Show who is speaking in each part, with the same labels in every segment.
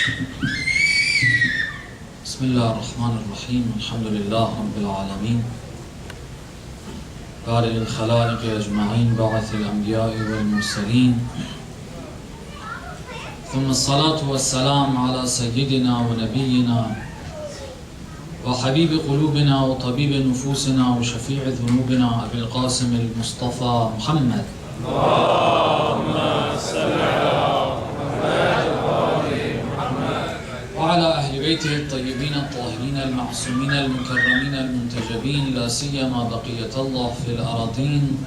Speaker 1: بسم الله الرحمن الرحيم الحمد لله رب العالمين بارئ الخلائق أجمعين باعث الأنبياء والمرسلين ثم الصلاة والسلام على سيدنا ونبينا وحبيب قلوبنا وطبيب نفوسنا وشفيع ذنوبنا أبي القاسم المصطفى محمد
Speaker 2: اللهم صل على محمد
Speaker 1: وعلى أهل بيته الطيبين الطاهرين المعصومين المكرمين المنتجبين لا سيما بقية الله في الأراضين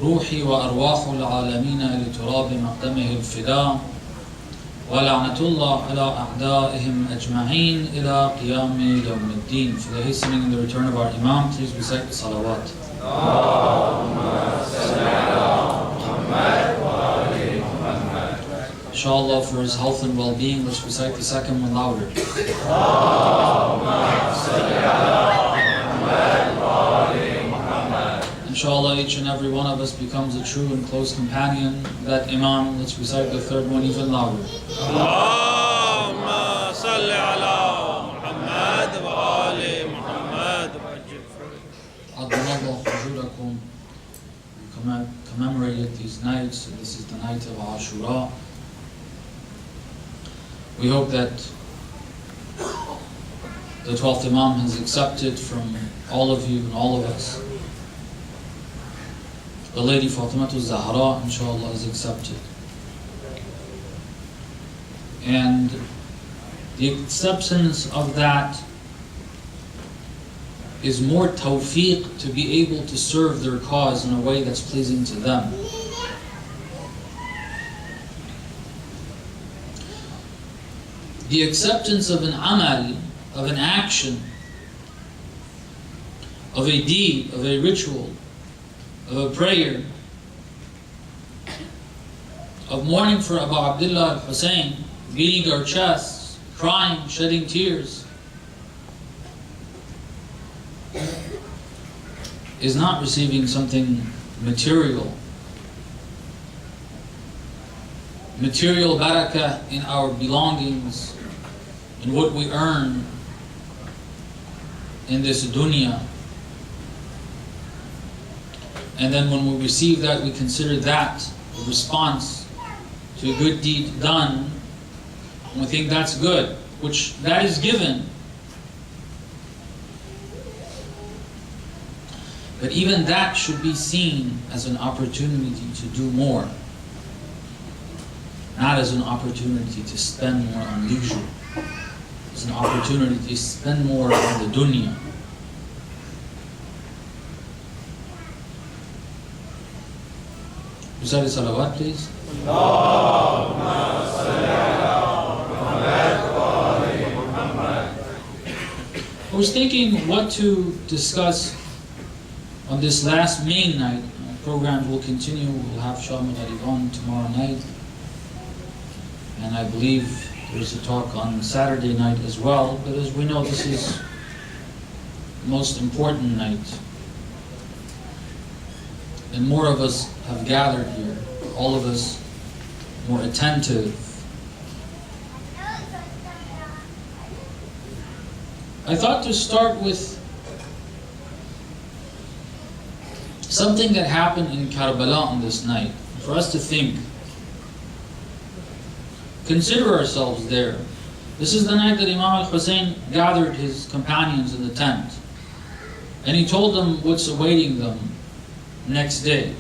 Speaker 1: روحي وأرواح العالمين لتراب مقدمه الفداء ولعنة الله على أعدائهم أجمعين إلى قيام يوم الدين. For the hastening and the return of our Imam, please recite the salawat. Inshallah, for his health and well-being, let's recite the second one louder. Inshallah, each and every one of us becomes a true and close companion. That Imam, let's recite the third one even louder.
Speaker 2: Allahumma salli ala Muhammad wa ali Muhammad.
Speaker 1: Adnallah hujurakum. We commemorated these nights. This is the night of Ashura. We hope that the 12th Imam has accepted from all of you and all of us. The Lady Fatimatu Zahra, inshallah, is accepted. And the acceptance of that is more tawfiq to be able to serve their cause in a way that's pleasing to them. The acceptance of an amal, of an action, of a deed, of a ritual, of a prayer, of mourning for Abu Abdullah al-Hussein, beating our chests, crying, shedding tears, is not receiving something material. Material barakah in our belongings, in what we earn in this dunya. And then when we receive that, we consider that a response to a good deed done, and we think that's good, which that is given. But even that should be seen as an opportunity to do more, not as an opportunity to spend more on leisure. It's an opportunity to spend more on the dunya. Recite the salawat, please. I was thinking what to discuss on this last main night. Programs will continue. We'll have Sham al tomorrow night. And I believe there's a talk on Saturday night as well. But as we know, this is the most important night. And more of us have gathered here, all of us more attentive. I thought to start with something that happened in Karbala on this night, for us to think. Consider ourselves there. This is the night that Imam al-Hussein gathered his companions in the tent. And he told them what's awaiting them next day.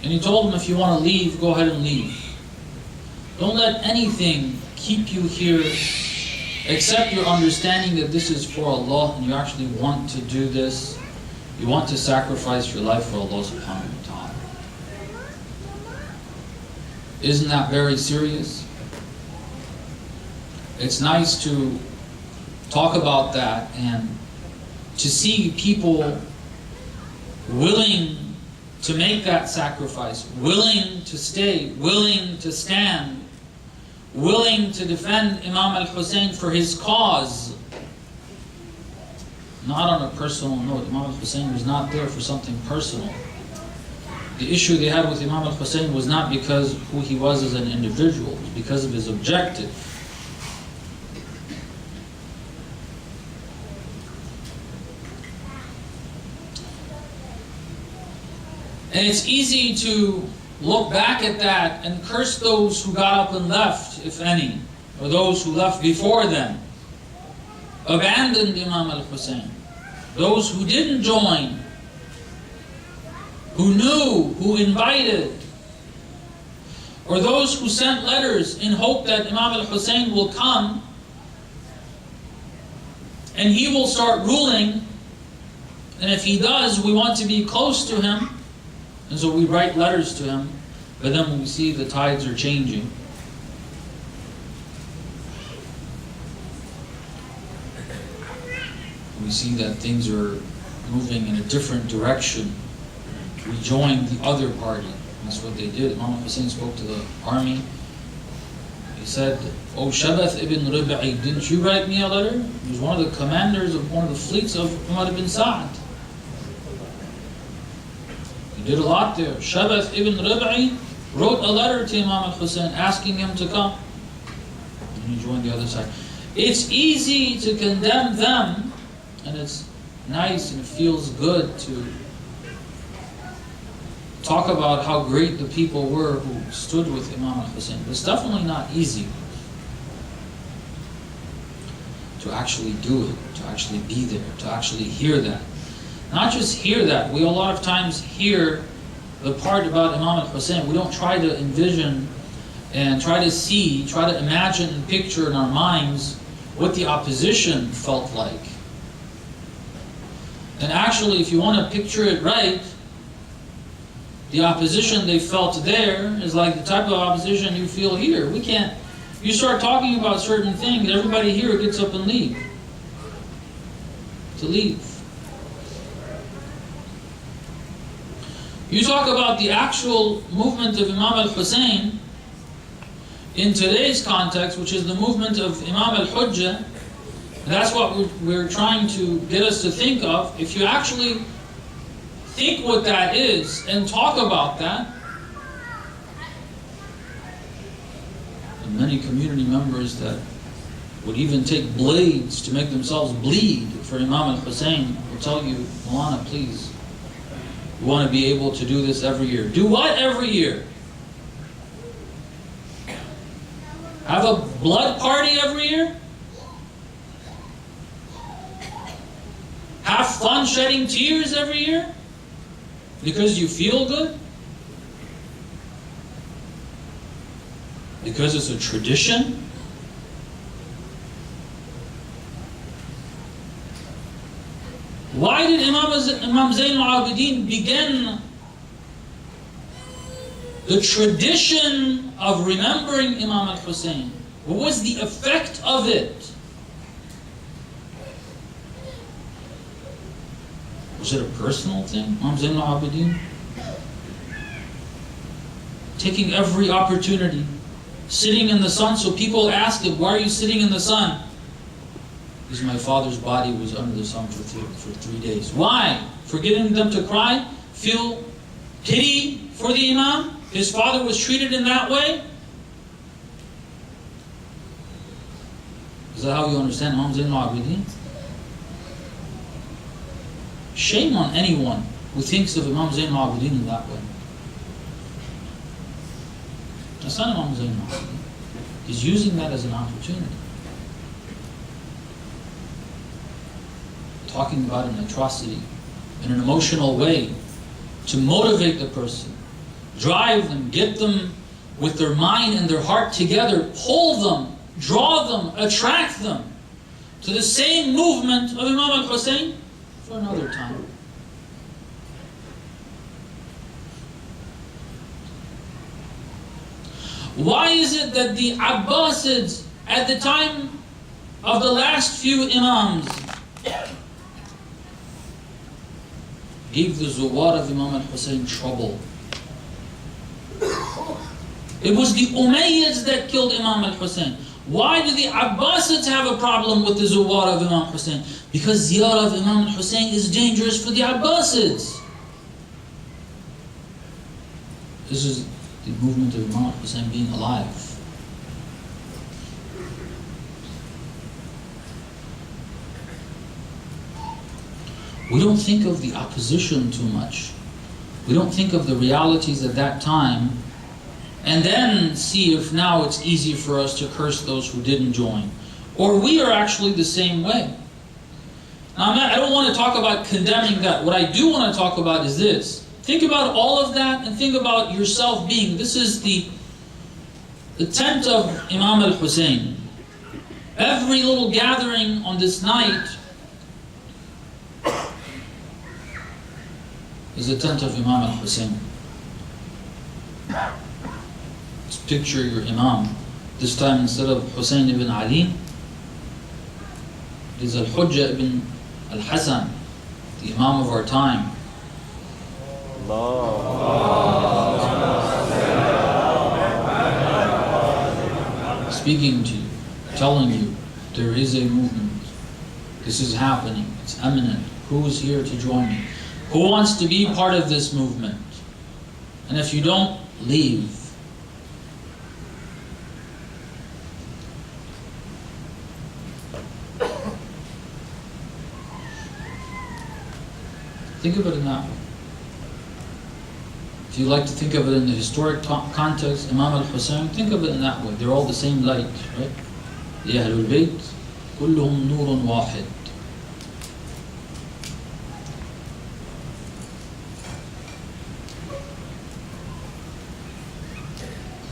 Speaker 1: And he told them, if you want to leave, go ahead and leave. Don't let anything keep you here except your understanding that this is for Allah and you actually want to do this. You want to sacrifice your life for Allah subhanahu wa ta'ala. Isn't that very serious? It's nice to talk about that and to see people willing to make that sacrifice, willing to stay, willing to stand, willing to defend Imam al-Hussein for his cause. Not on a personal note. Imam al-Hussein was not there for something personal. the issue they had with Imam al-Hussein was not because who he was as an individual, it was because of his objective. And it's easy to look back at that and curse those who got up and left, if any, or those who left before them, abandoned Imam al-Hussein, those who didn't join, who knew, who invited, or those who sent letters in hope that Imam al-Hussein will come and he will start ruling, and if he does, we want to be close to him, and so we write letters to him, but then when we see the tides are changing, we see that things are moving in a different direction, we joined the other party. That's what they did. Imam Hussein spoke to the army. He said, "O Shabath ibn Rib'i, didn't you write me a letter?" He was one of the commanders of one of the fleets of Umar ibn Sa'd. He did a lot there. Shabath ibn Rib'i wrote a letter to Imam al-Hussein asking him to come. And he joined the other side. It's easy to condemn them, and it's nice and it feels good to talk about how great the people were who stood with Imam al-Hussein. But it's definitely not easy to actually do it, to actually be there, to actually hear that. Not just hear that, we a lot of times hear the part about Imam al-Hussein. We don't try to envision and try to see, try to imagine and picture in our minds what the opposition felt like. And actually, if you want to picture it right, the opposition they felt there is like the type of opposition you feel here. We can't, you start talking about certain things, everybody here gets up and leave. To leave. You talk about the actual movement of Imam al-Hussein in today's context, which is the movement of Imam al-Hujjah. That's what we're trying to get us to think of. If you actually think what that is and talk about that, and many community members that would even take blades to make themselves bleed for Imam al-Hussein will tell you, Malana, please, we want to be able to do this every year. Do what every year? Have a blood party every year? Have fun shedding tears every year? Because you feel good? Because it's a tradition? Why did Imam Zain al-Abidin begin the tradition of remembering Imam al-Hussein? What was the effect of it? Was it a personal thing, Imam Zain al-Abidin? Taking every opportunity, sitting in the sun, so people asked him, why are you sitting in the sun? Because my father's body was under the sun for 3 days. Why? For getting them to cry? Feel pity for the Imam? His father was treated in that way? Is that how you understand Imam Zain al-Abidin? Shame on anyone who thinks of Imam Zain al-Abidin in that way. That's not Imam Zain al-Abidin. He's using that as an opportunity. Talking about an atrocity in an emotional way to motivate the person, drive them, get them with their mind and their heart together, pull them, draw them, attract them to the same movement of Imam al-Hussein for another time. Why is it that the Abbasids at the time of the last few Imams gave the Zuwar of Imam al-Hussein trouble? It was the Umayyads that killed Imam al-Hussein. Why do the Abbasids have a problem with the Zuwar of Imam Hussein? Because ziyarah of Imam al-Hussein is dangerous for the Abbasids. This is the movement of Imam Hussein being alive. We don't think of the opposition too much. We don't think of the realities at that time, and then see if now it's easy for us to curse those who didn't join. Or we are actually the same way. Now, I don't want to talk about condemning that. What I do want to talk about is this. Think about all of that and think about yourself being. This is the tent of Imam al-Hussein. Every little gathering on this night is the tent of Imam al-Hussein. Just picture your Imam. This time instead of Hussein ibn Ali, it is al-Hujjah ibn al-Hasan, the Imam of our time. Speaking to you, telling you, there is a movement. This is happening. It's imminent. Who is here to join me? Who wants to be part of this movement? And if you don't, leave. Think of it in that way. If you like to think of it in the historic context, Imam al-Hussein, think of it in that way. They're all the same light, right? Ya Ahlul Bayt, kulluhum nurun wahid.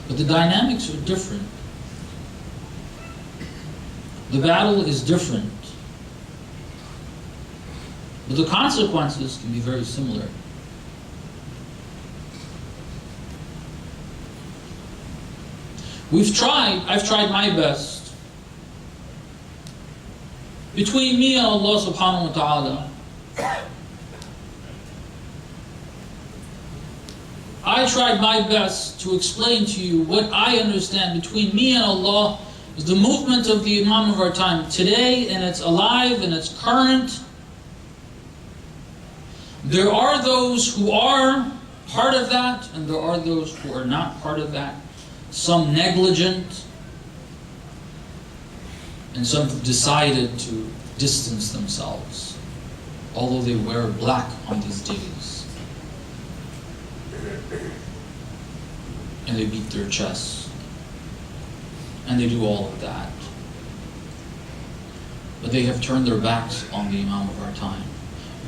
Speaker 1: But the dynamics are different. The battle is different. But the consequences can be very similar. I've tried my best. Between me and Allah subhanahu wa ta'ala, I tried my best to explain to you what I understand between me and Allah is the movement of the Imam of our time today, and it's alive and it's current. There are those who are part of that, and there are those who are not part of that. Some negligent, and some have decided to distance themselves, although they wear black on these days. And they beat their chests. And they do all of that. But they have turned their backs on the Imam of our time.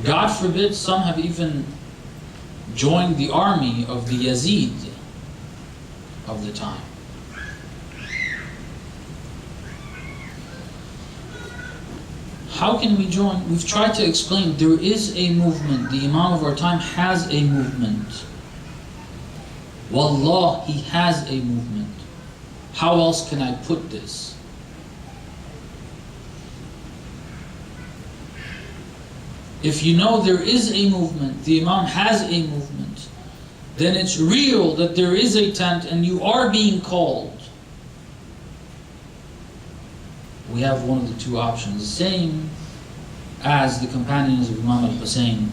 Speaker 1: God forbid, some have even joined the army of the Yazid of the time. How can we join? We've tried to explain there is a movement. The Imam of our time has a movement. Wallah, he has a movement. How else can I put this? If you know there is a movement, the Imam has a movement, then it's real that there is a tent and you are being called. We have one of the two options, the same as the companions of Imam al-Hussein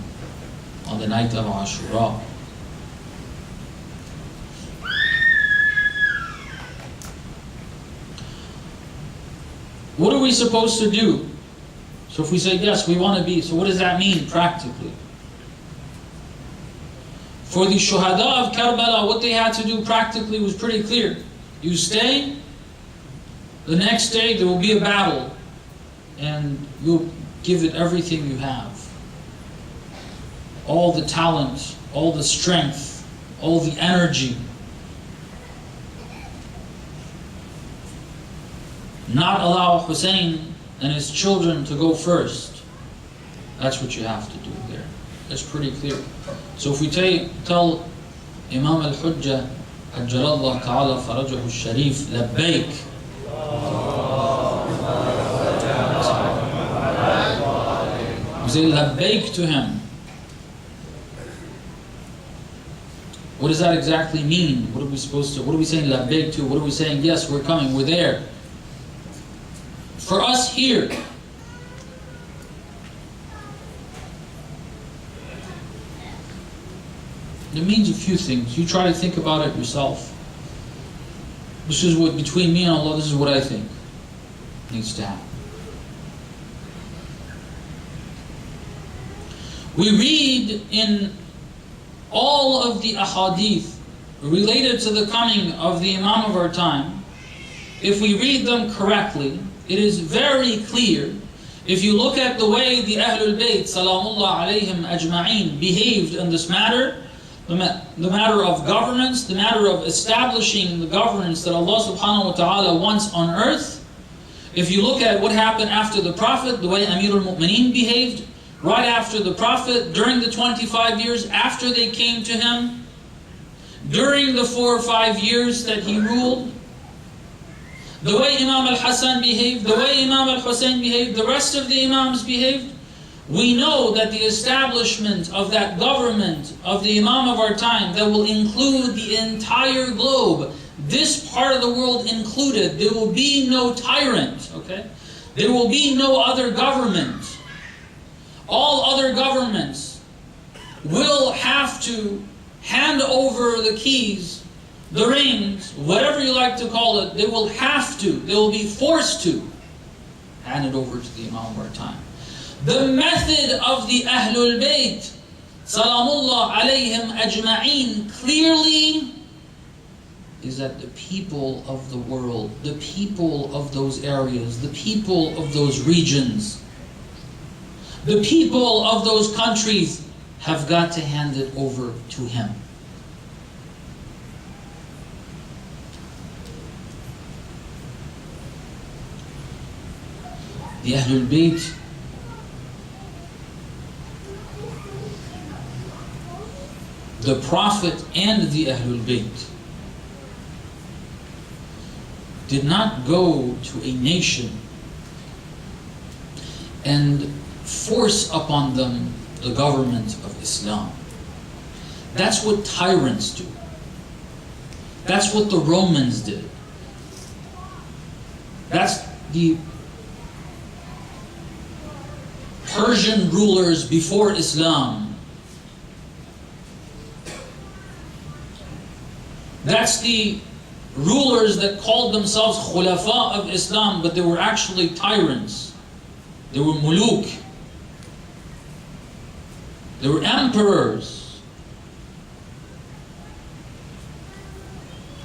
Speaker 1: on the night of Ashura. What are we supposed to do? So if we say, yes, we want to be, so what does that mean practically? For the Shuhada of Karbala, what they had to do practically was pretty clear. You stay, the next day there will be a battle, and you'll give it everything you have. All the talent, all the strength, all the energy. Not allow Hussein and his children to go first. That's what you have to do there. That's pretty clear. So if we tell Imam al-Hujjah, Ajjalallah ta'ala farajahu al-Sharif, labbaik. We say labbaik to him. What does that exactly mean? What are we saying labbaik to? What are we saying? Yes, we're coming, we're there. For us here, It means a few things. You try to think about it yourself. This is what, between me and Allah, this is what I think needs to happen. We read in all of the ahadith related to the coming of the Imam of our time. If we read them correctly, it is very clear. If you look at the way the Ahlul Bayt, salamullah alayhim ajma'een, behaved in this matter, the matter of governance, the matter of establishing the governance that Allah subhanahu wa ta'ala wants on earth. If you look at what happened after the Prophet, the way Amir al-Mu'mineen behaved, right after the Prophet, during the 25 years after they came to him, during the 4 or 5 years that he ruled, the way Imam al-Hasan behaved, the way Imam al-Hussein behaved, the rest of the Imams behaved, we know that the establishment of that government of the Imam of our time that will include the entire globe, this part of the world included, there will be no tyrant, okay? There will be no other government. All other governments will have to hand over the keys, the reins, whatever you like to call it, they will have to, they will be forced to hand it over to the Imam of our time. The method of the Ahlul Bayt, salamullah alayhim ajma'een, clearly is that the people of the world, the people of those areas, the people of those regions, the people of those countries have got to hand it over to him. The Ahlul Bayt the Prophet and the Ahlul Bayt did not go to a nation and force upon them the government of Islam. That's what tyrants do. That's what the Romans did. That's the Persian rulers before Islam. That's the rulers that called themselves Khulafa of Islam, but they were actually tyrants. They were muluk. They were emperors.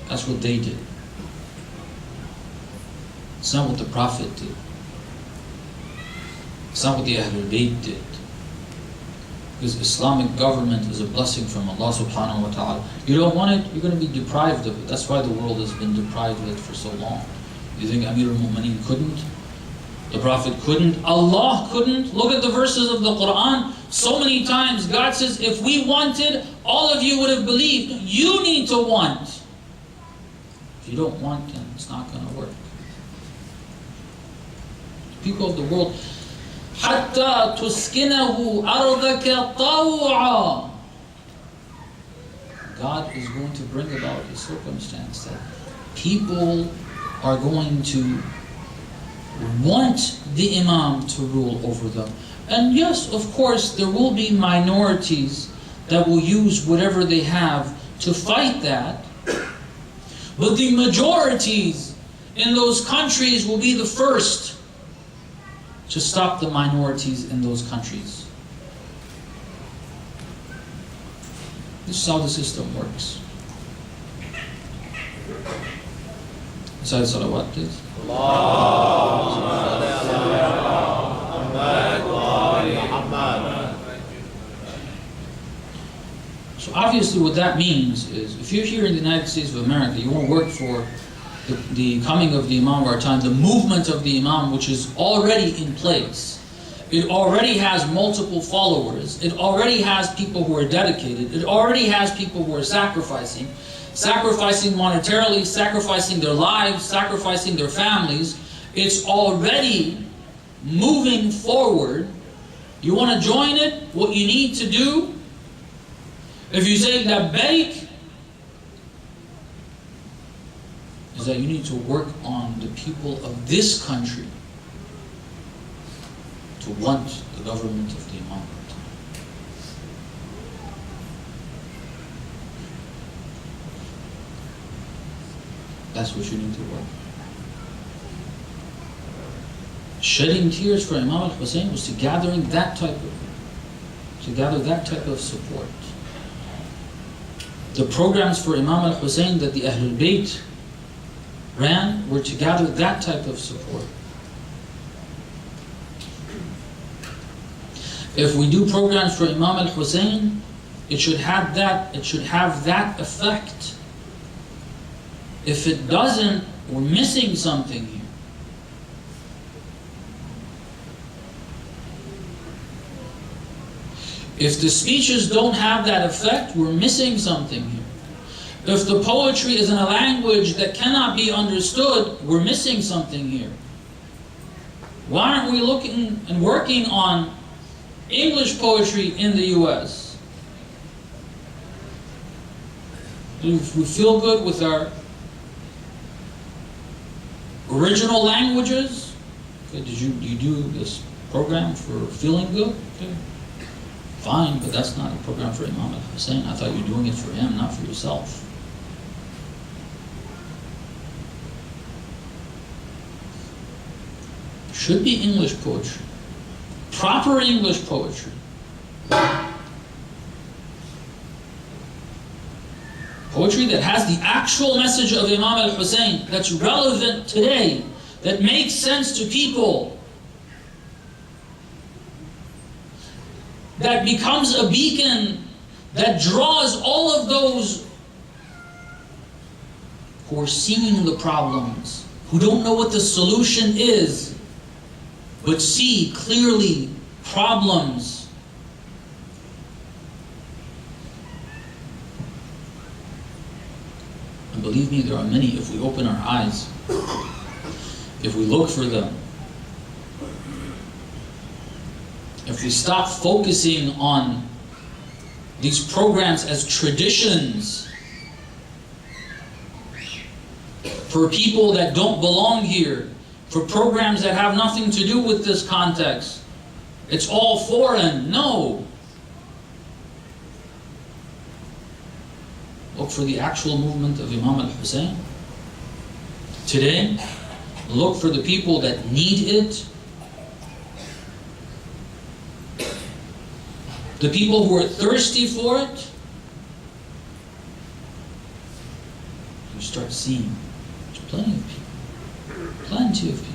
Speaker 1: That's what they did. It's not what the Prophet did. It's not what the Ahlul Bayt did. Because Islamic government is a blessing from Allah subhanahu wa ta'ala. You don't want it, you're going to be deprived of it. That's why the world has been deprived of it for so long. You think Amir al-Mu'mineen couldn't? The Prophet couldn't? Allah couldn't? Look at the verses of the Quran. So many times God says, if we wanted, all of you would have believed. You need to want. If you don't want, then it's not going to work. People of the world, حَتَّى تُسْكِنَهُ أَرْضَكَ طَوْعًا. God is going to bring about a circumstance that people are going to want the Imam to rule over them. And yes, of course, there will be minorities that will use whatever they have to fight that. But the majorities in those countries will be the first to stop the minorities in those countries. This is how the system works. Recite salawat, please. So obviously what that means is, if you're here in the United States of America, you want to work for the coming of the Imam of our time, the movement of the Imam, which is already in place. It already has multiple followers. It already has people who are dedicated. It already has people who are sacrificing monetarily, sacrificing their lives, sacrificing their families. It's already moving forward. You want to join it? What you need to do, if you say labbaik, is that you need to work on the people of this country to want the government of the Imam. That's what you need to work. Shedding tears for Imam al-Hussein was to gather that type of support. The programs for Imam al-Hussein that the Ahlul Bayt ran were to gather that type of support. If we do programs for Imam al-Hussein, it should have that effect. If it doesn't, we're missing something here. If the speeches don't have that effect, we're missing something here. If the poetry is in a language that cannot be understood, we're missing something here. Why aren't we looking and working on English poetry in the US? If we feel good with our original languages, okay, you do this program for feeling good? Okay. Fine, but that's not a program for Imam al-Hussein. I thought you were doing it for him, not for yourself. Should be English poetry. Proper English poetry. Poetry that has the actual message of Imam al-Hussein, that's relevant today, that makes sense to people, that becomes a beacon, that draws all of those who are seeing the problems, who don't know what the solution is, but see clearly problems. And believe me, there are many. If we open our eyes, if we look for them, if we stop focusing on these programs as traditions for people that don't belong here, for programs that have nothing to do with this context, it's all foreign. No. Look for the actual movement of Imam al-Hussein. Today, look for the people that need it. The people who are thirsty for it. You start seeing there's plenty of people. Plenty of people.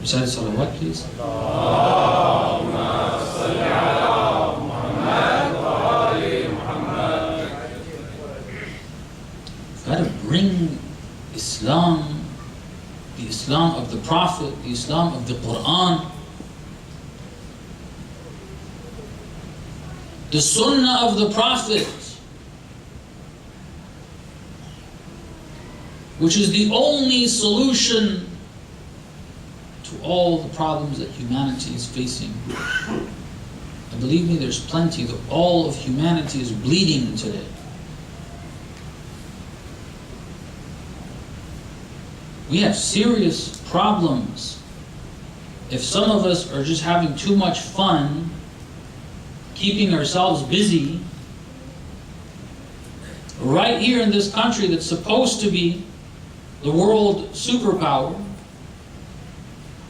Speaker 1: Recite salawat, please. Allahumma salli ala Muhammad wa ali Muhammad. You've got to bring Islam, the Islam of the Prophet, the Islam of the Quran, the Sunnah of the Prophet, which is the only solution to all the problems that humanity is facing. And believe me, there's plenty. All of humanity is bleeding today. We have serious problems. If some of us are just having too much fun, keeping ourselves busy, right here in this country that's supposed to be the world superpower,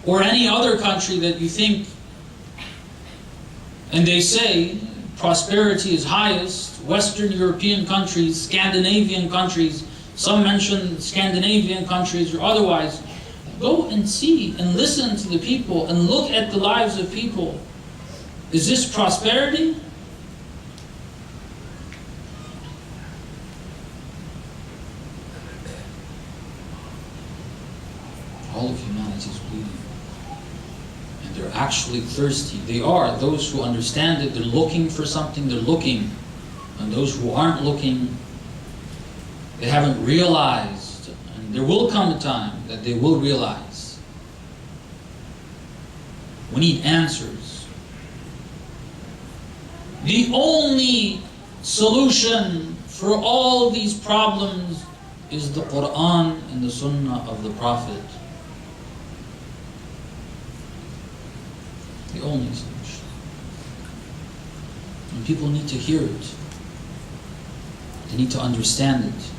Speaker 1: or any other country that you think, and they say prosperity is highest, Western European countries, Scandinavian countries, some mention Scandinavian countries or otherwise, go and see and listen to the people and look at the lives of people. Is this prosperity? All of humanity is bleeding. And they're actually thirsty. They are. Those who understand it, they're looking for something, they're looking. And those who aren't looking, they haven't realized. And there will come a time that they will realize. We need answers. The only solution for all these problems is the Quran and the Sunnah of the Prophet. The only solution. And people need to hear it. They need to understand it.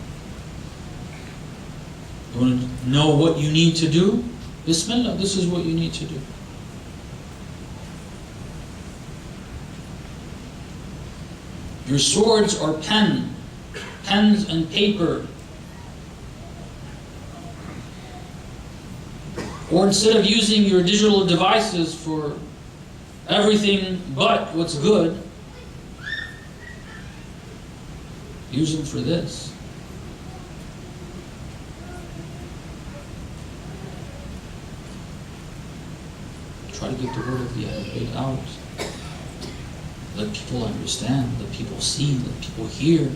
Speaker 1: You want to know what you need to do? Bismillah, this is what you need to do. Your swords are pens and paper. Or instead of using your digital devices for everything but what's good, use them for this. Try to get the word of the Ahlul out. Let people understand, let people see, let people hear.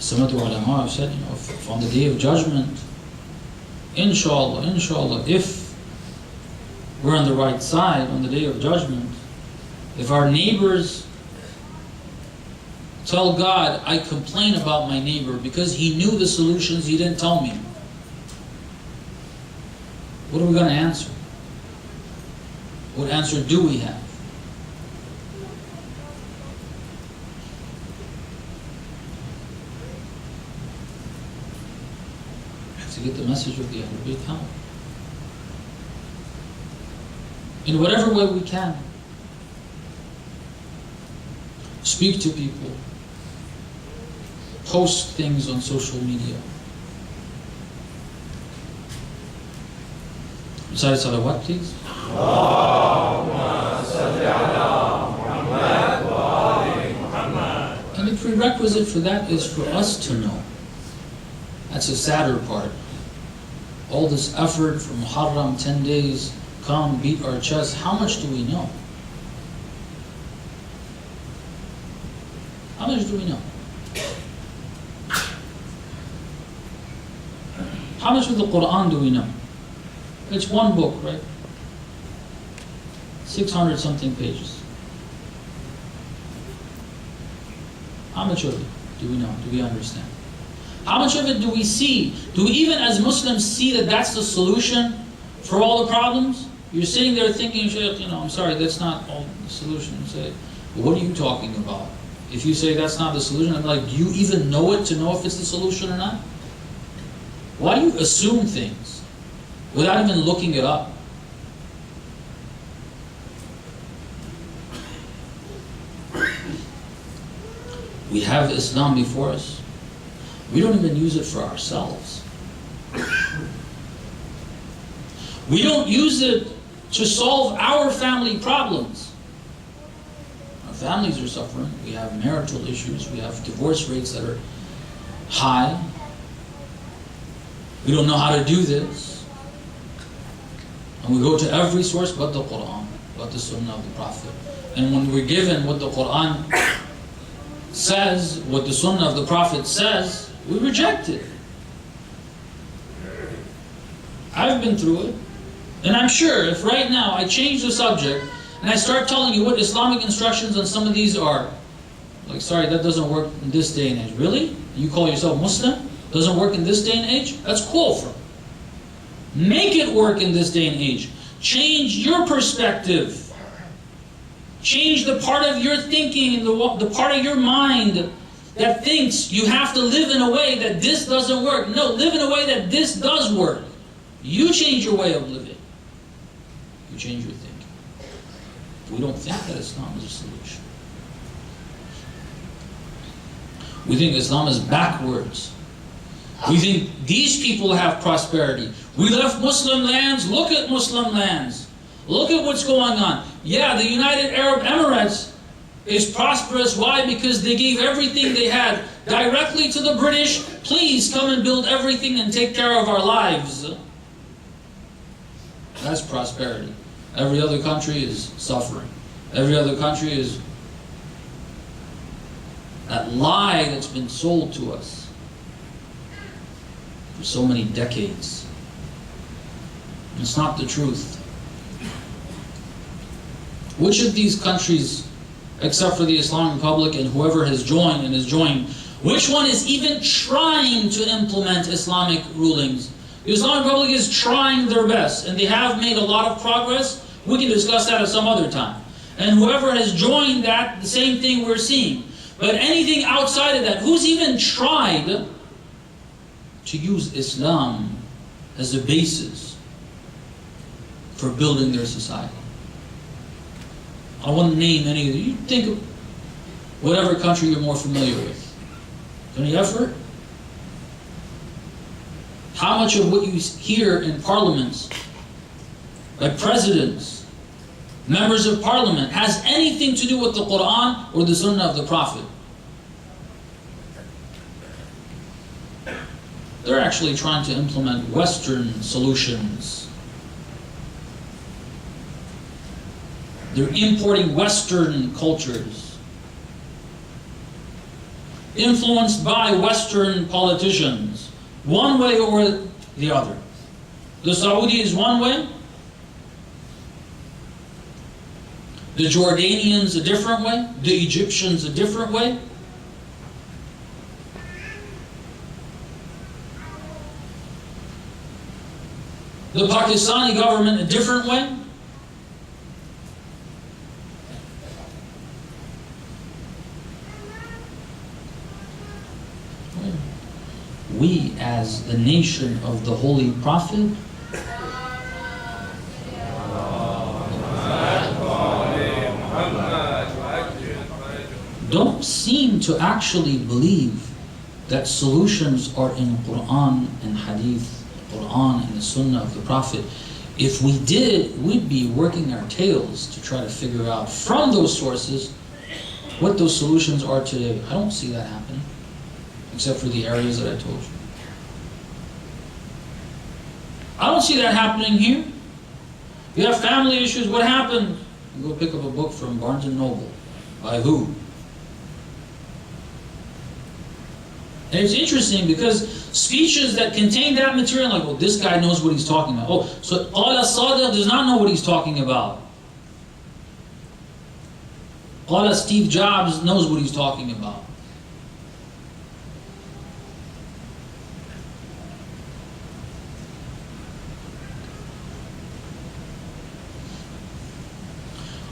Speaker 1: Some of the ulama have said, if on the day of judgment, inshallah, if we're on the right side on the day of judgment, if our neighbors tell God, I complain about my neighbor because he knew the solutions, he didn't tell me, what are we going to answer? What answer do we have? We have to get the message of the Ahlul Bayt out. In whatever way we can. Speak to people. Post things on social media. Recite salawat, please. And the prerequisite for that is for us to know. That's the sadder part. All this effort for Muharram, 10 days, come, beat our chest. How much do we know? How much do we know? How much of the Quran do we know? It's one book, right? 600 something pages. How much of it do we know? Do we understand? How much of it do we see? Do we even as Muslims see that that's the solution for all the problems? You're sitting there thinking, Shaykh, I'm sorry, that's not all the solution. You say, well, what are you talking about? If you say that's not the solution, I'm like, do you even know it to know if it's the solution or not? Why do you assume things without even looking it up? We have Islam before us. We don't even use it for ourselves. We don't use it to solve our family problems. Our families are suffering. We have marital issues. We have divorce rates that are high. We don't know how to do this. And we go to every source but the Quran, but the Sunnah of the Prophet. And when we're given what the Quran says, what the Sunnah of the Prophet says, we reject it. I've been through it. And I'm sure if right now I change the subject and I start telling you what Islamic instructions on some of these are, like, sorry, that doesn't work in this day and age. Really? You call yourself Muslim? Doesn't work in this day and age? That's kufr. Make it work in this day and age. Change your perspective. Change the part of your thinking, the part of your mind that thinks you have to live in a way that this doesn't work. No, live in a way that this does work. You change your way of living. You change your thinking. We don't think that Islam is a solution. We think Islam is backwards. We think these people have prosperity. We left Muslim lands. Look at Muslim lands. Look at what's going on. Yeah, the United Arab Emirates is prosperous. Why? Because they gave everything they had directly to the British. Please come and build everything and take care of our lives. That's prosperity. Every other country is suffering. Every other country is that lie that's been sold to us for so many decades. It's not the truth. Which of these countries, except for the Islamic Republic and whoever has joined and is joining, which one is even trying to implement Islamic rulings? The Islamic Republic is trying their best, and they have made a lot of progress. We can discuss that at some other time. And whoever has joined that, the same thing we're seeing. But anything outside of that, who's even tried to use Islam as a basis for building their society? I don't want to name any of you. You think of whatever country you're more familiar with. Any effort? How much of what you hear in parliaments, like presidents, members of parliament, has anything to do with the Quran or the Sunnah of the Prophet? They're actually trying to implement Western solutions. They're importing Western cultures, influenced by Western politicians, one way or the other. The Saudi is one way, the Jordanians a different way, the Egyptians a different way. The Pakistani government a different way. We, as the nation of the Holy Prophet, don't seem to actually believe that solutions are in Quran and Hadith, Quran and the Sunnah of the Prophet. If we did, we'd be working our tails to try to figure out from those sources what those solutions are today. I don't see that happening, except for the areas that I told you. I don't see that happening here. You have family issues, what happened? You go pick up a book from Barnes & Noble. By who? And it's interesting because speeches that contain that material, like, well, this guy knows what he's talking about. Oh, so Sodagar does not know what he's talking about. Steve Jobs knows what he's talking about.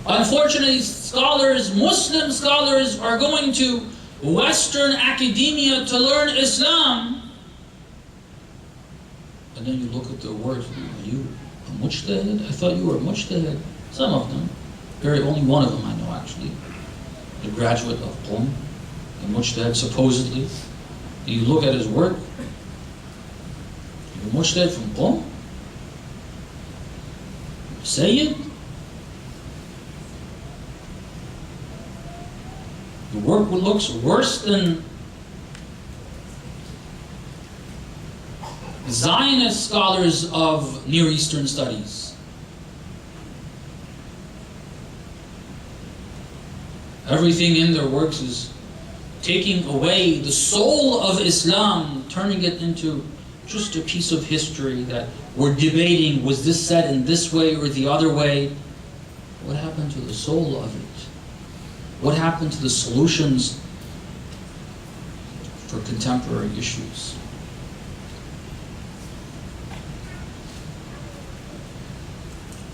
Speaker 1: Unfortunately, scholars, Muslim scholars, are going to Western academia to learn Islam. And then you look at their words, are you a mujtahid? I thought you were a mujtahid. Some of them. Only one of them I know, actually. A graduate of Qom, a mujtahid, supposedly. And you look at his work, you're a mujtahid from Qom? Sayyid? The work looks worse than Zionist scholars of Near Eastern studies. Everything in their works is taking away the soul of Islam, turning it into just a piece of history that we're debating, was this said in this way or the other way? What happened to the soul of it? What happened to the solutions for contemporary issues?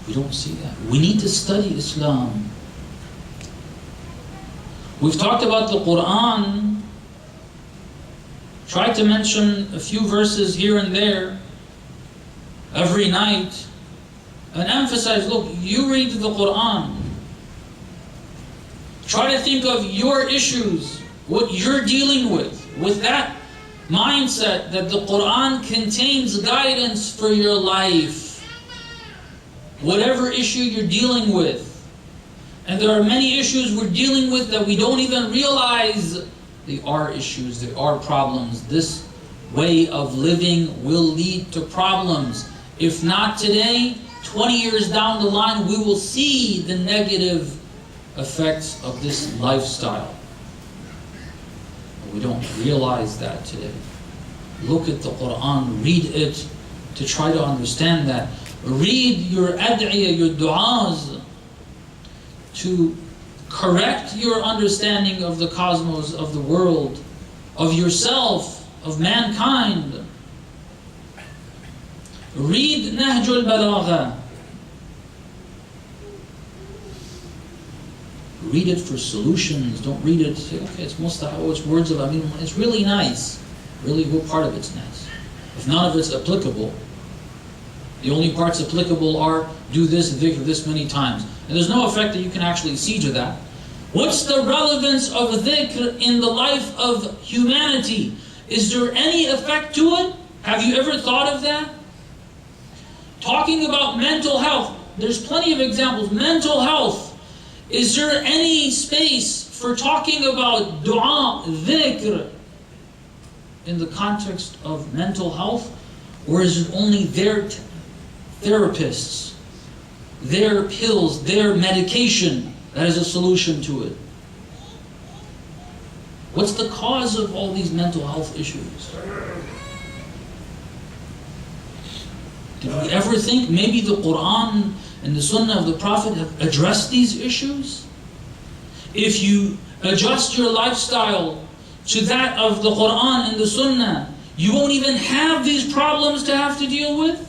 Speaker 1: We don't see that. We need to study Islam. We've talked about the Quran, tried to mention a few verses here and there every night, and emphasize, look, you read the Quran. Try to think of your issues, what you're dealing with that mindset that the Quran contains guidance for your life. Whatever issue you're dealing with. And there are many issues we're dealing with that we don't even realize they are issues, they are problems. This way of living will lead to problems. If not today, 20 years down the line, we will see the negative effects of this lifestyle. But we don't realize that today. Look at the Quran, read it to try to understand that. Read your ad'iyah, your du'as, to correct your understanding of the cosmos, of the world, of yourself, of mankind. Read Nahjul Balagha. Read it for solutions. Don't read it, say, okay, it's mustahab, it's words of Amin. It's really nice. Really, what part of it's nice? If none of it's applicable, the only parts applicable are do this dhikr this many times. And there's no effect that you can actually see to that. What's the relevance of dhikr in the life of humanity? Is there any effect to it? Have you ever thought of that? Talking about mental health, there's plenty of examples. Mental health. Is there any space for talking about dua, dhikr, in the context of mental health? Or is it only their therapists, their pills, their medication that is a solution to it? What's the cause of all these mental health issues? Did we ever think maybe the Quran and the Sunnah of the Prophet have addressed these issues? If you adjust your lifestyle to that of the Quran and the Sunnah, you won't even have these problems to have to deal with?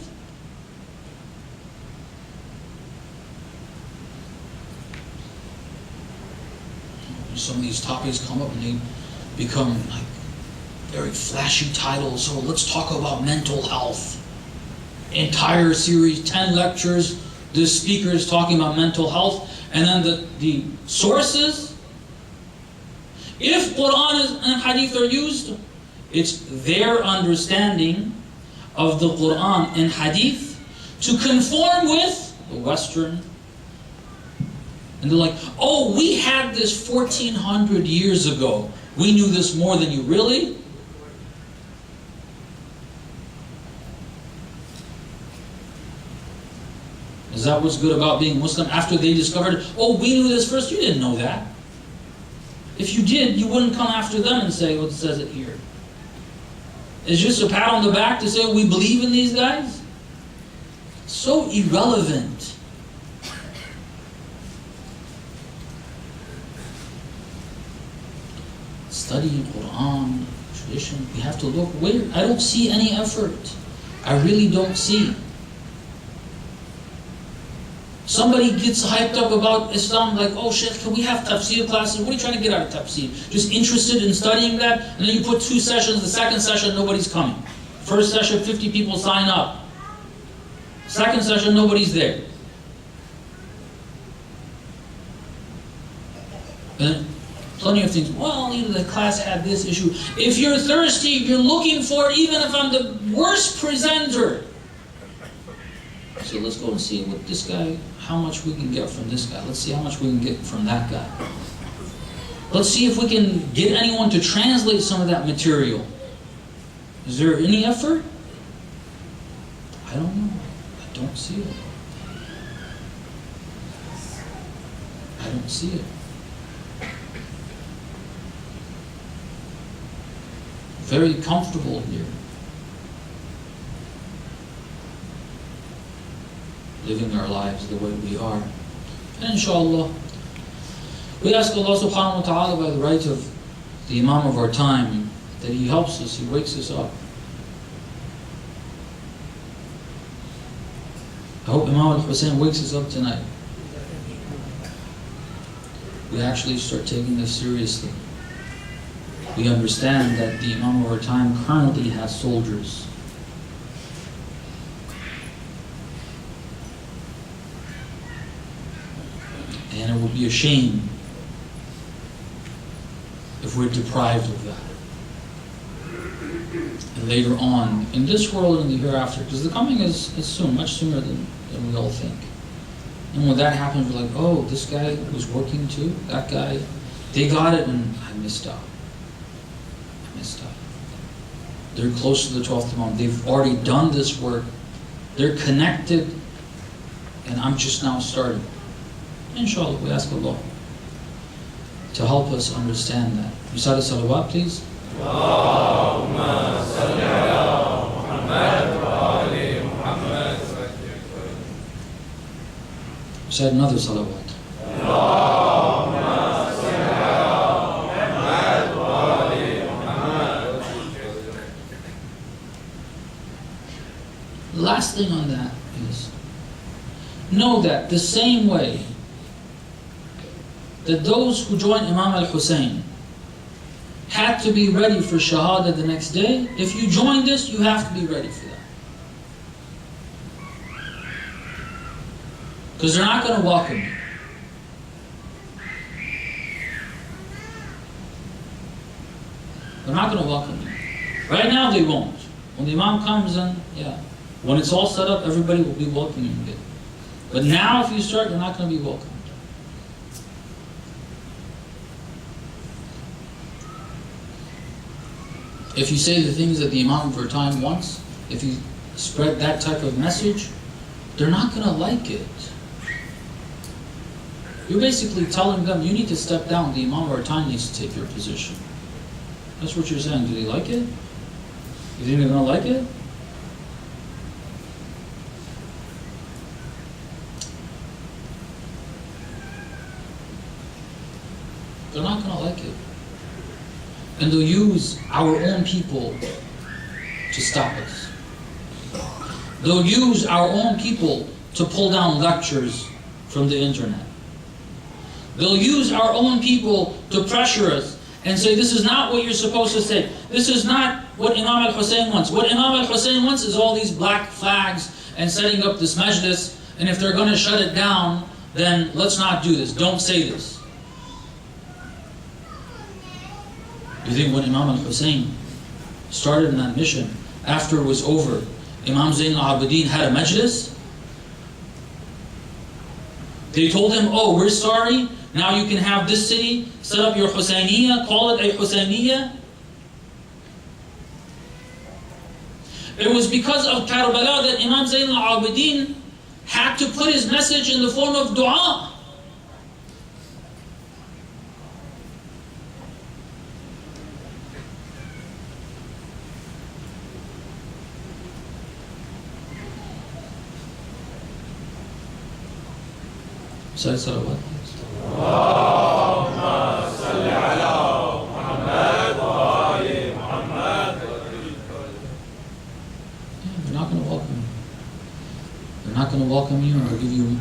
Speaker 1: Some of these topics come up and they become like very flashy titles. So let's talk about mental health. Entire series, 10 lectures, the speaker is talking about mental health. And then the sources. If Quran and Hadith are used, it's their understanding of the Quran and Hadith to conform with the Western. And they're like, oh, we had this 1400 years ago. We knew this more than you. Really? Is that what's good about being Muslim? After they discovered, oh, we knew this first. You didn't know that. If you did, you wouldn't come after them and say, well, it says it here. It's just a pat on the back to say, we believe in these guys? So irrelevant. Studying Quran, tradition, we have to look where. I don't see any effort. I really don't see. Somebody gets hyped up about Islam, like, oh, Sheikh, can we have tafsir classes? What are you trying to get out of tafsir? Just interested in studying that? And then you put 2 sessions, the second session, nobody's coming. First session, 50 people sign up. Second session, nobody's there. And plenty of things, well, you know, the class had this issue. If you're thirsty, you're looking for, even if I'm the worst presenter. So let's go and see what this guy, how much we can get from this guy. Let's see how much we can get from that guy. Let's see if we can get anyone to translate some of that material. Is there any effort? I don't know. I don't see it. I don't see it. Very comfortable here. Living our lives the way we are. And inshallah, we ask Allah subhanahu wa ta'ala by the right of the Imam of our time that he helps us, he wakes us up. I hope Imam al-Hussein wakes us up tonight. We actually start taking this seriously. We understand that the Imam of our time currently has soldiers. And it would be a shame if we're deprived of that. And later on, in this world and the hereafter, because the coming is soon, much sooner than we all think. And when that happens, we're like, oh, this guy was working too, that guy, they got it and I missed out. They're close to the 12th Imam. They've already done this work. They're connected. And I'm just now starting. Inshallah, we ask Allah to help us understand that. Recite a salawat, please. Allahumma salli ala Muhammad wa ali Muhammad. Recite another salawat. The last thing on that is, know that the same way that those who joined Imam al-Hussein had to be ready for Shahada the next day. If you join this, you have to be ready for that. Because they're not going to welcome you. They're not going to welcome you. Right now they won't. When the Imam comes in, yeah. When it's all set up, everybody will be welcoming you. But now if you start, you're not going to be welcomed. If you say the things that the Imam of our time wants, if you spread that type of message, they're not going to like it. You're basically telling them, you need to step down. The Imam of our time needs to take your position. That's what you're saying. Do they like it? You think they're going to like it? They're not going to like it. And they'll use our own people to stop us. They'll use our own people to pull down lectures from the internet. They'll use our own people to pressure us and say, this is not what you're supposed to say. This is not what Imam al-Hussein wants. What Imam al-Hussein wants is all these black flags and setting up this majlis, and if they're going to shut it down, then let's not do this. Don't say this. You think when Imam al-Hussein started in that mission, after it was over, Imam Zain al-Abidin had a majlis? They told him, oh, we're sorry, now you can have this city, set up your Husayniyah, call it a Husayniyah. It was because of Karbala that Imam Zain al-Abidin had to put his message in the form of dua. Say salawat.
Speaker 2: Allahumma salli ala Muhammad wa ali Muhammad.
Speaker 1: They're not going to welcome you. They're not going to welcome you or give you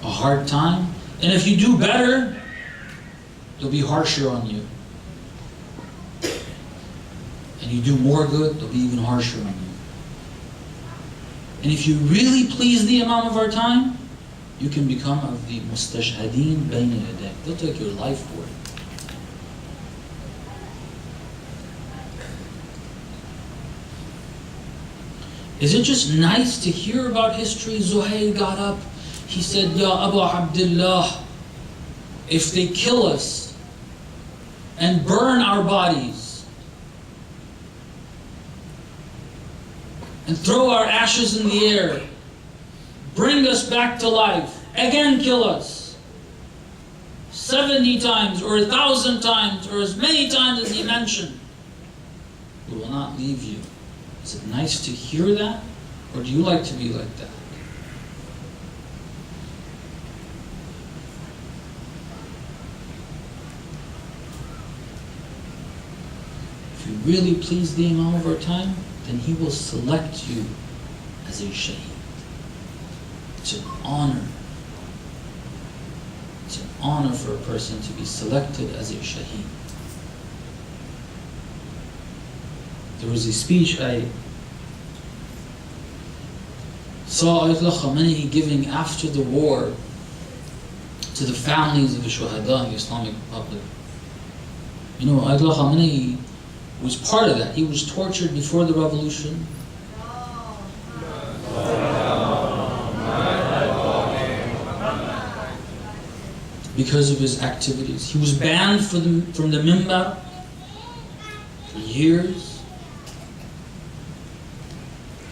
Speaker 1: a hard time. And if you do better, they'll be harsher on you. And you do more good, they'll be even harsher on you. And if you really please the Imam of our time, you can become of the mustashhadeen bayna yadak. They'll take your life for it. Is it just nice to hear about history? Zuhair got up, he said, Ya Abu Abdullah, if they kill us and burn our bodies and throw our ashes in the air, bring us back to life, again kill us 70 times or 1,000 times or as many times as he mentioned, we will not leave you. Is it nice to hear that? Or do you like to be like that? If you really please the Imam of our time, then he will select you as a shaheed. It's an honor. It's an honor for a person to be selected as a shaheed. There was a speech I saw Ayatollah Khamenei giving after the war to the families of the Shuhada in the Islamic Republic. You know, Ayatollah Khamenei was part of that. He was tortured before the revolution. Because of his activities. He was banned from the minbar for years.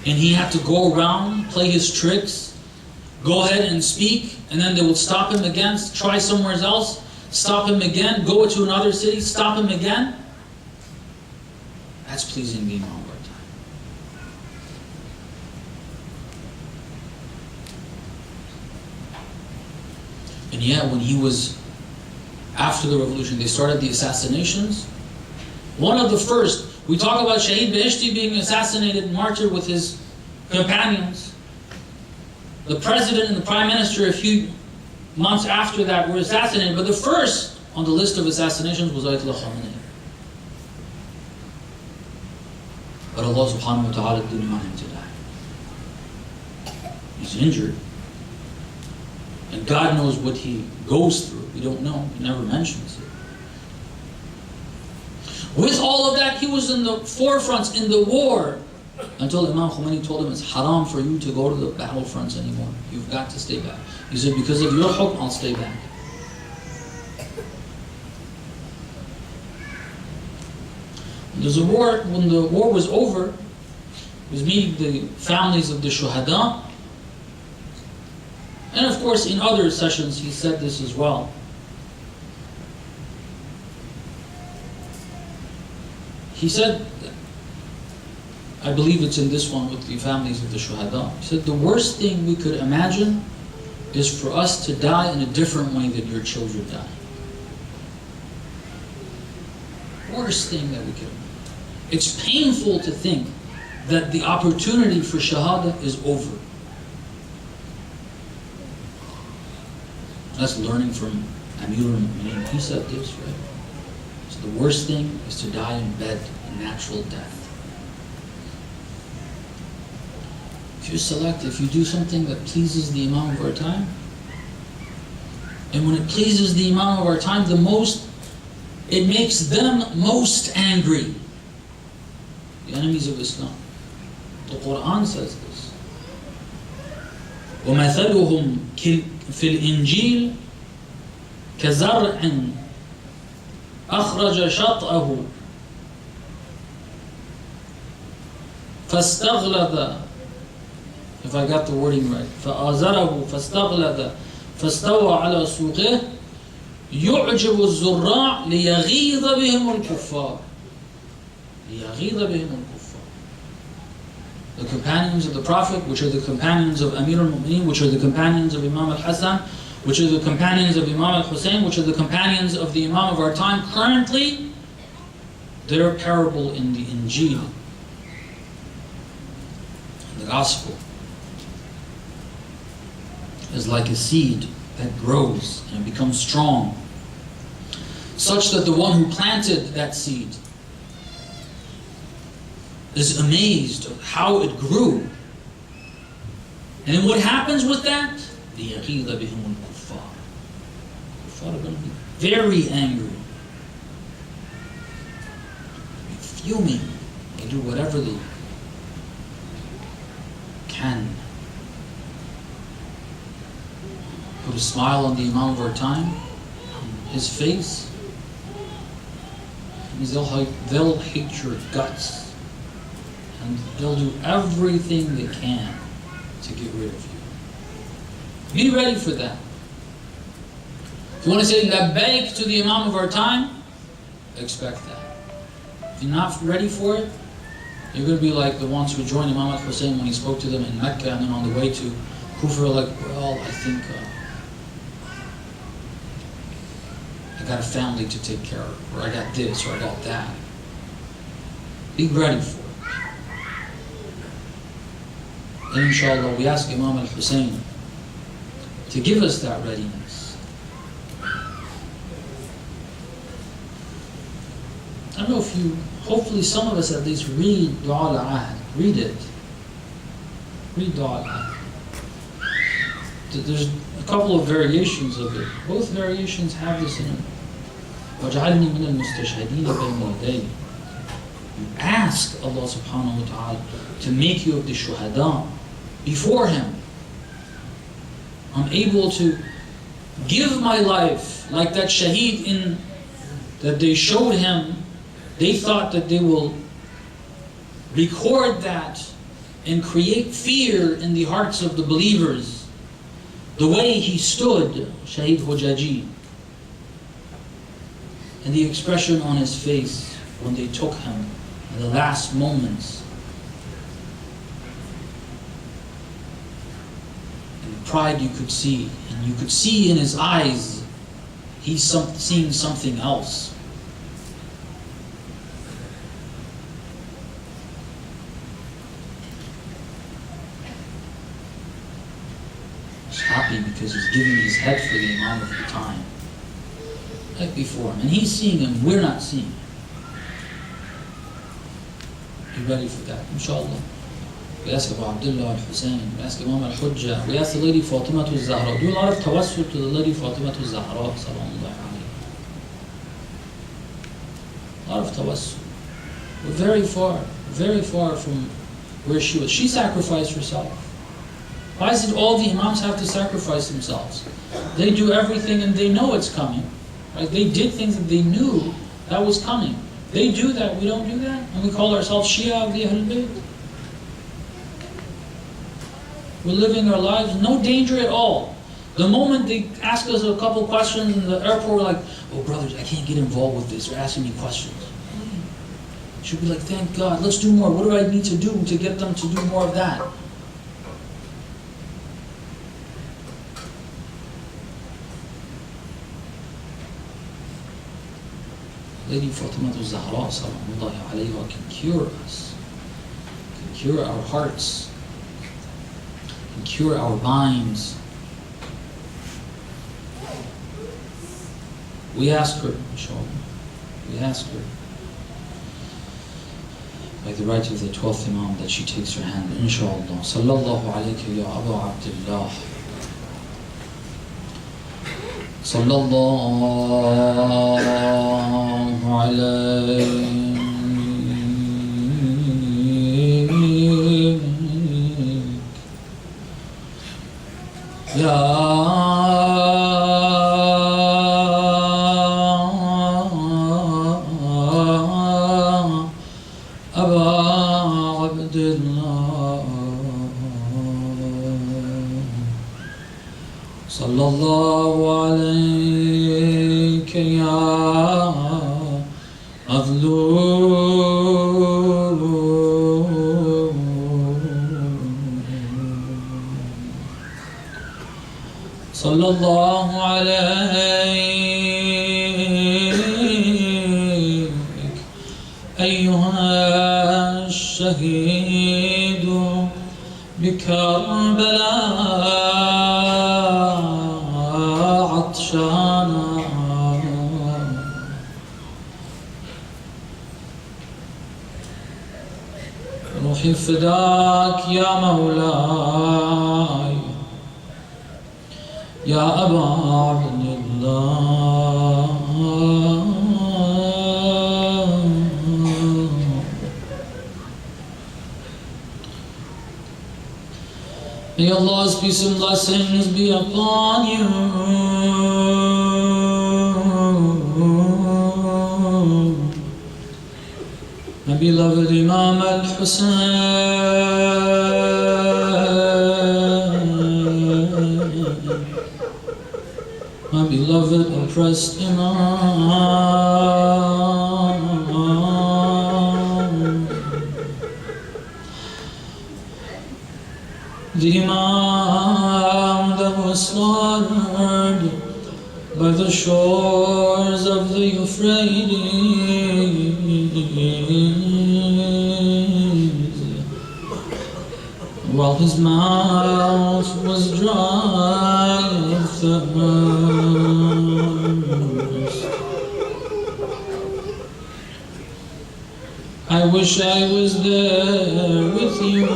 Speaker 1: And he had to go around, play his tricks, go ahead and speak, and then they would stop him again, try somewhere else, stop him again, go to another city, stop him again. That's pleasing the Imam of our time. And yet, when he was, after the revolution, they started the assassinations. One of the first, we talk about Shahid Beheshti being assassinated and martyred with his companions. The president and the prime minister, if you months after that were assassinated. But the first on the list of assassinations was Ayatollah Khamenei. But Allah subhanahu wa ta'ala didn't want him to die. He's injured. And God knows what he goes through. We don't know. He never mentions it. With all of that, he was in the forefronts in the war until Imam Khomeini told him it's haram for you to go to the battlefronts anymore. You've got to stay back. He said, because of your hukm, I'll stay back. There's a war, when the war was over, he was meeting the families of the shuhada. And of course, in other sessions, he said this as well. He said, I believe it's in this one with the families of the shuhada. He said, the worst thing we could imagine is for us to die in a different way than your children die. Worst thing that we could imagine. It's painful to think that the opportunity for shahada is over. That's learning from Amir al-Mu'mineen. He said this, right? So the worst thing is to die in bed, a natural death. If you do something that pleases the Imam of our time, and when it pleases the Imam of our time the most, it makes them most angry. The enemies of Islam. The Quran says this. وَمَثَلُهُمْ فِي الْإِنْجِيلِ كَزَرْعٍ أَخْرَجَ شَطْأَهُ فَاسْتَغْلَظَ, if I got the wording right, فَآزَرَهُ فَاسْتَغْلَظَ فَاسْتَوَى عَلَى سُوقِهِ يُعْجِبُ الزُّرَّاعِ لِيَغِيظَ بِهِمُ الْكُفَّارِ. لِيَغِيظَ بِهِمُ الْكُفَّارِ. The companions of the Prophet, which are the companions of Amir al-Mu'mineen, which are the companions of Imam al-Hassan, which are the companions of Imam al-Hussein, which are the companions of the Imam of our time, currently, their parable in the Injil, in the Gospel, is like a seed that grows and becomes strong, such that the one who planted that seed is amazed of how it grew. And then what happens with that? لِيَغِيظَ بِهِمُ الْكُفَّارِ. Kuffar are going to be very angry, fuming. They do whatever they can. Put a smile on the Imam of our time, his face. It means they'll hate your guts. And they'll do everything they can to get rid of you. Be ready for that. If you want to say labbaik to the Imam of our time, expect that. If you're not ready for it, you're going to be like the ones who joined Imam al-Hussein when he spoke to them in Mecca, and then on the way to Kufa, like, well, I think I got a family to take care of, or I got this, or I got that. Be ready for it. And inshallah, we ask Imam al-Hussein to give us that readiness. I don't know if you, hopefully some of us at least read Du'a al-Ahd. Read it. Read Du'a al-Ahd. There's a couple of variations of it. Both variations have this in it. وَجْعَلْنِي مِنَ الْمُسْتَشْهَدِينَ بَيْنَ يَدَيْهِ. You ask Allah subhanahu wa ta'ala to make you of the shuhada before Him. I'm able to give my life like that shaheed in that they showed him. They thought that they will record that and create fear in the hearts of the believers. The way he stood, Shaheed Hujaji, and the expression on his face when they took him in the last moments. Pride you could see, and you could see in his eyes he's seeing something else. happy because he's giving his head for the Imam of the time. Right before him. And he's seeing him, we're not seeing him. You ready for that? Inshallah. We ask Abu Abdullah al-Hussein, we ask Imam al-Hujjah, we ask the Lady Fatima al-Zahra. Do a lot of tawassul to the Lady Fatima al-Zahra, sallallahu alayhi. A lot of tawassul. We're very far from where she was. She sacrificed herself. Why is it all the Imams have to sacrifice themselves? They do everything and they know it's coming. Right? They did things that they knew that was coming. They do that, we don't do that. And we call ourselves Shia of the Ahlul Bayt. We're living our lives, no danger at all. The moment they ask us a couple questions in the airport, we're like, oh brothers, I can't get involved with this. They're asking me questions. Should be like, thank God, let's do more. What do I need to do to get them to do more of that? Lady Fatima al-Zahra sallallahu alayhi can cure us, can cure our hearts, can cure our minds. We ask her, inshallah, we ask her, by the right of the 12th Imam, that she takes her hand, inshallah. Sallallahu alayka ya Abu Abdullah. Sallallahu alayka ya Sallallahu alayka ya Mazlum. Sallallahu alayk ayyuha ash-shaheed بكربلاء عطشانا روحي فداك يا مولاي يا أبا عبد الله. May Allah's peace and blessings be upon you. My beloved Imam al-Hussein, my beloved oppressed Imam, the Imam that was slaughtered by the shores of the Euphrates, while his mouth was dry of thirst. I wish I was there with you.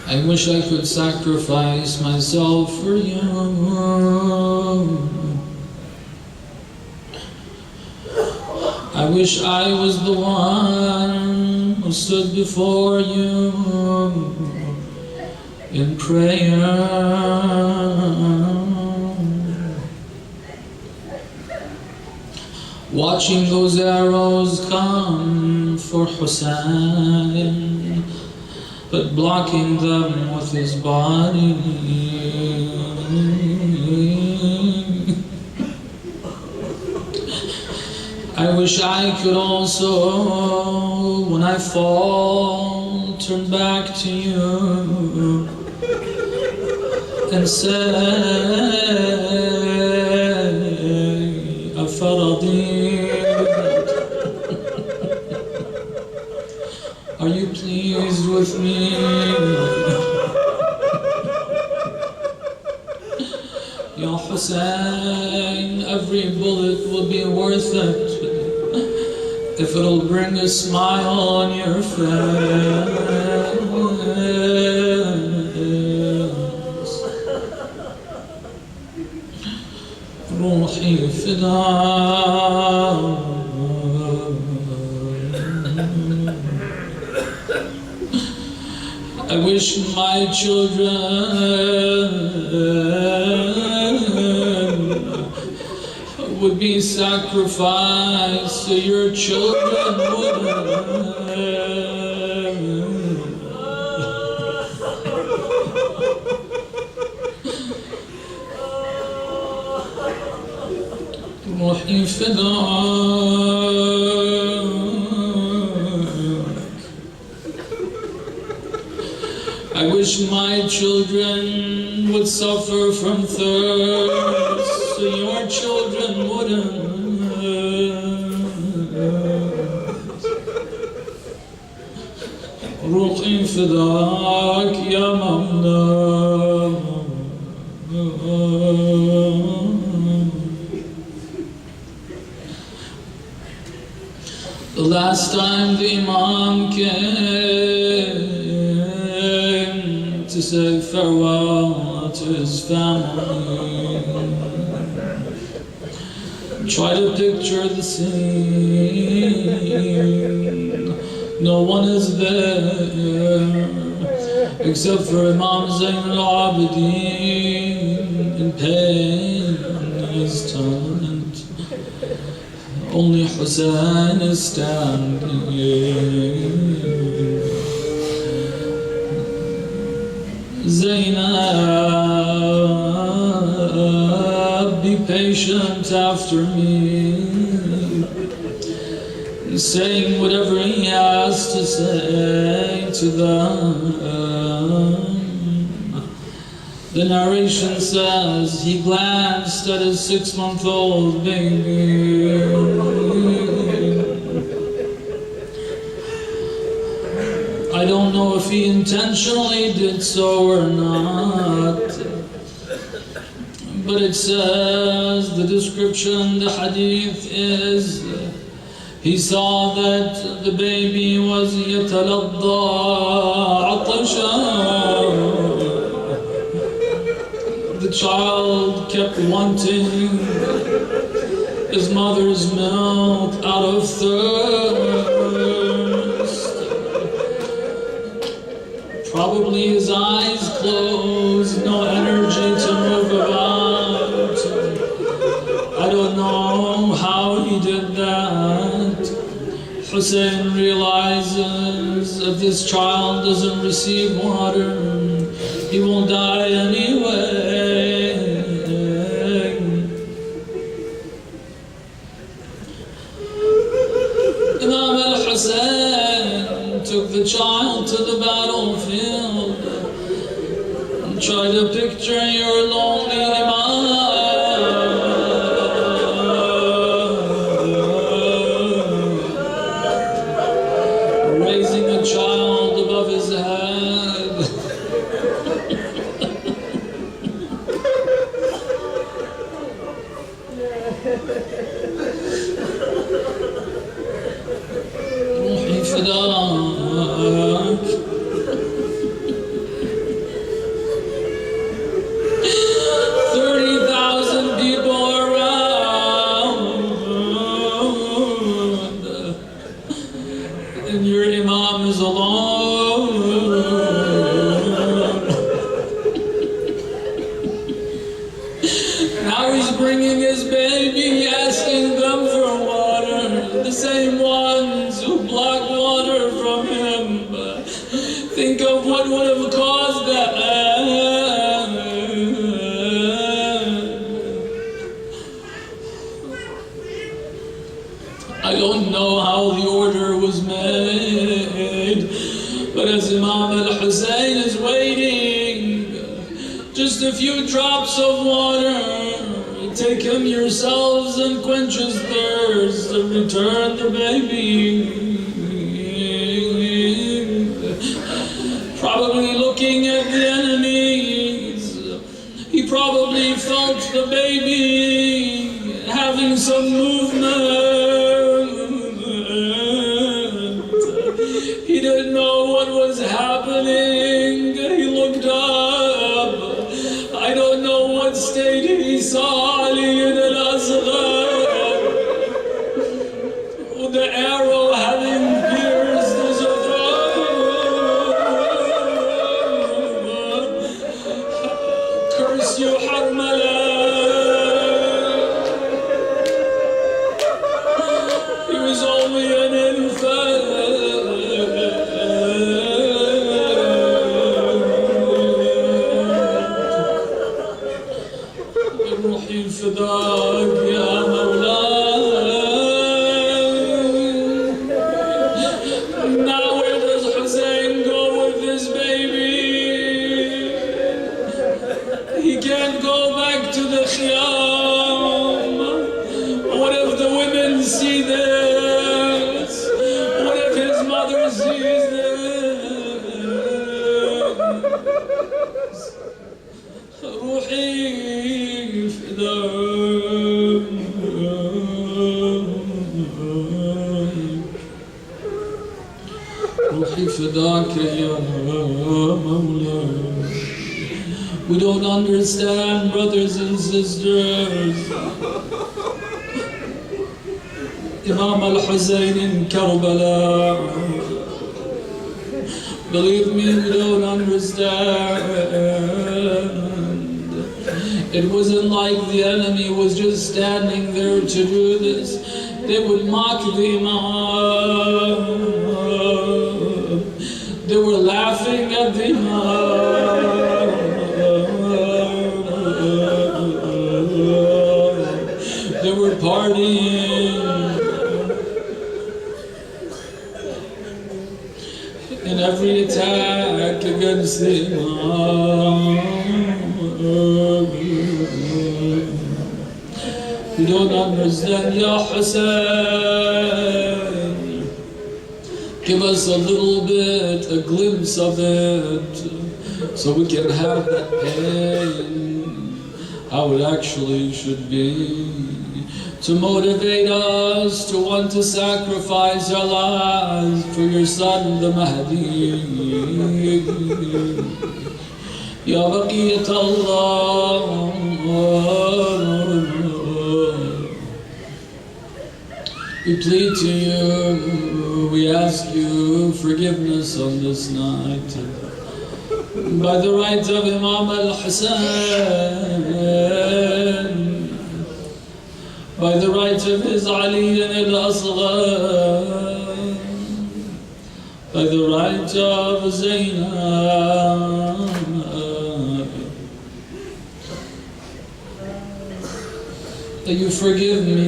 Speaker 1: I wish I could sacrifice myself for you. I wish I was the one who stood before you in prayer, watching those arrows come for Hussein, but blocking them with his body. I wish I could also, when I fall, turn back to you and say, أفرضيت Hussein, every bullet will be worth it if it'll bring a smile on your face. روحي فداك. I wish my children would be sacrificed so your children wouldn't. روحي فداك. I wish my children would suffer from thirst so your children wouldn't. روحي فداك يا مولاي. The last time the Imam came to say farewell to his family, try to picture the scene. No one is there except for Imam Zainab al-Abidin in pain, his talent. Only Hussein is standing. Zainab, be patient after me, saying whatever he has to say to them. The narration says he glanced at his 6-month-old baby. I don't know if he intentionally did so or not, but it says, the description, the hadith is, he saw that the baby was يتلظى عطشا. The child kept wanting his mother's milk out of thirst. Probably his eyes closed, no energy to move about. I don't know how he did that. Hussein realizes if this child doesn't receive water, he will die anyway. Imam al-Hussein took the child to the battlefield and try to picture your lonely Imam raising a child above his head. روحي فداك. 30,000 people around, and your Imam is alone. Now he's bringing his baby, asking them for water, the same ones who blocked water from him. Think of what would have caused that. I don't know how the order was made, but as Imam al-Hussein is waiting, just a few drops of water, take him yourselves and quench his thirst and return the baby. Probably looking at the enemies, he probably felt the baby having some movement. He didn't know what was happening. He looked up. I don't know what state he saw Ali in al-Asghar. The arrow having pierced his throat. Curse you, Harmala. He was only an infant. روحي فداك يا مولاي. Now where does Hussein go with this baby? He can't go back to the Khiyam. What if the women see this? What if his mother sees this? روحي فداك. روحي فداك يا مولاي. We don't understand, brothers and sisters. Imam al-Hussein in Karbala. Believe me, we don't understand. It wasn't like the enemy was just standing there to do this. They would mock the Imam. They were laughing at the Imam. They were partying. In every attack against the Imam. We don't understand, Ya Hussein. Give us a little bit, a glimpse of it, so we can have that pain, how it actually should be, to motivate us to want to sacrifice our lives for your son, the Mahdi. Ya Baqiyat Allah. We plead to you, we ask you forgiveness on this night. By the right of Imam al-Hussein, by the right of his Ali al-Asghar, by the right of Zainab, that you forgive me.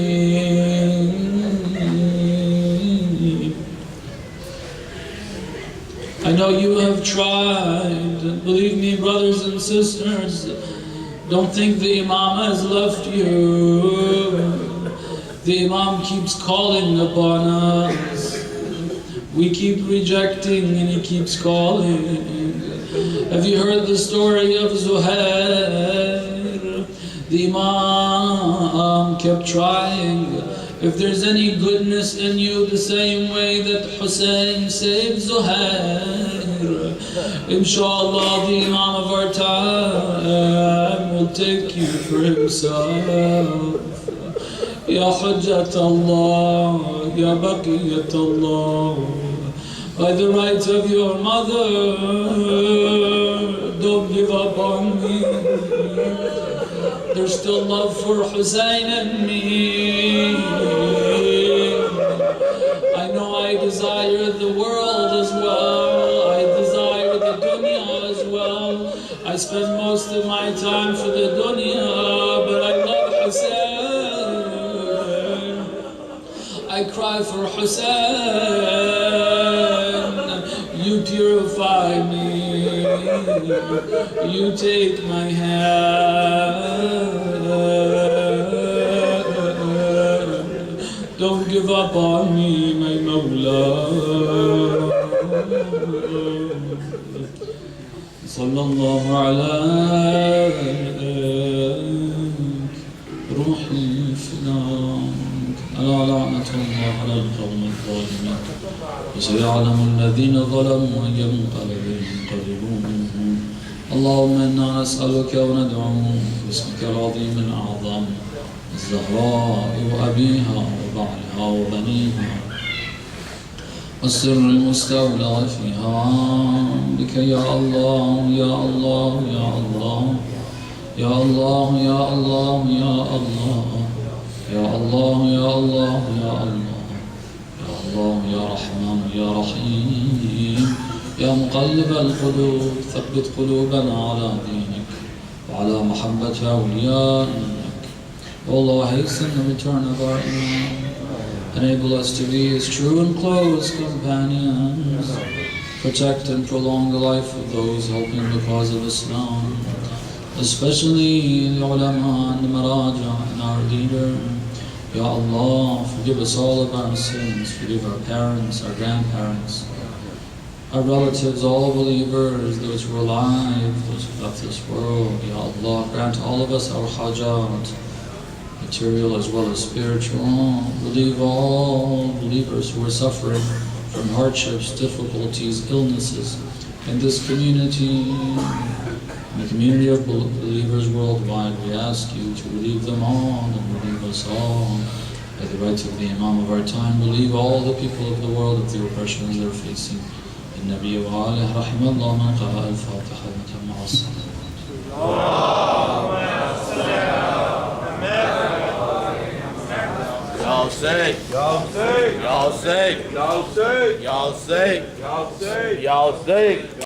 Speaker 1: I know you have tried. Believe me, brothers and sisters, don't think the Imam has left you. The Imam keeps calling upon us. We keep rejecting and he keeps calling. Have you heard the story of Zuhair? The Imam kept trying. If there's any goodness in you, the same way that Hussein saved Zuhair, inshallah the Imam of our time will take you for himself. Ya Hujjat Allah, Ya Baqiyat Allah, by the right of your mother, don't give up on me. There's still love for Hussein and me. I know I desire the world as well. I desire the dunya as well. I spend most of my time for the dunya, but I love Hussein. I cry for Hussein. You purify me. You take my hand. Don't give up on me, my Mawla. صلى الله عليك روحي فداك ألا لعنة الله على القوم الظالمين وسيعلم الذين ظلموا أي منقلب ينقلبون اللهم إنا نسألك وندعوك باسمك العظيم الأعظم الزهراء وأبيها وبعلها وبنيها والسر المستولى فيها بك يا الله يا الله يا الله يا الله يا الله يا الله يا الله يا الله يا الله يا الله يا رحمن يا رحيم يا مقلب القلوب ثبت قلوبنا على دينك وعلى محبة أوليائك. O Allah, hasten the return of our Imam. Enable us to be his true and close companions. Protect and prolong the life of those helping the cause of Islam, especially the ulama and the maraja and our leader. Ya Allah, forgive us all of our sins. Forgive our parents, our grandparents, our relatives, all believers, those who are alive, those who left this world. Ya Allah, grant all of us our hajat, material as well as spiritual. Relieve all believers who are suffering from hardships, difficulties, illnesses in this community, in the community of believers worldwide. We ask you to relieve them all and relieve us all. By the rights of the Imam of our time, relieve all the people of the world of the oppressions they're facing. النبي وآله رحم الله من قرأ الفاتحة مع الصلاة.
Speaker 2: Y'all say, y'all say, y'all say, y'all say, y'all say, y'all say, y'all say.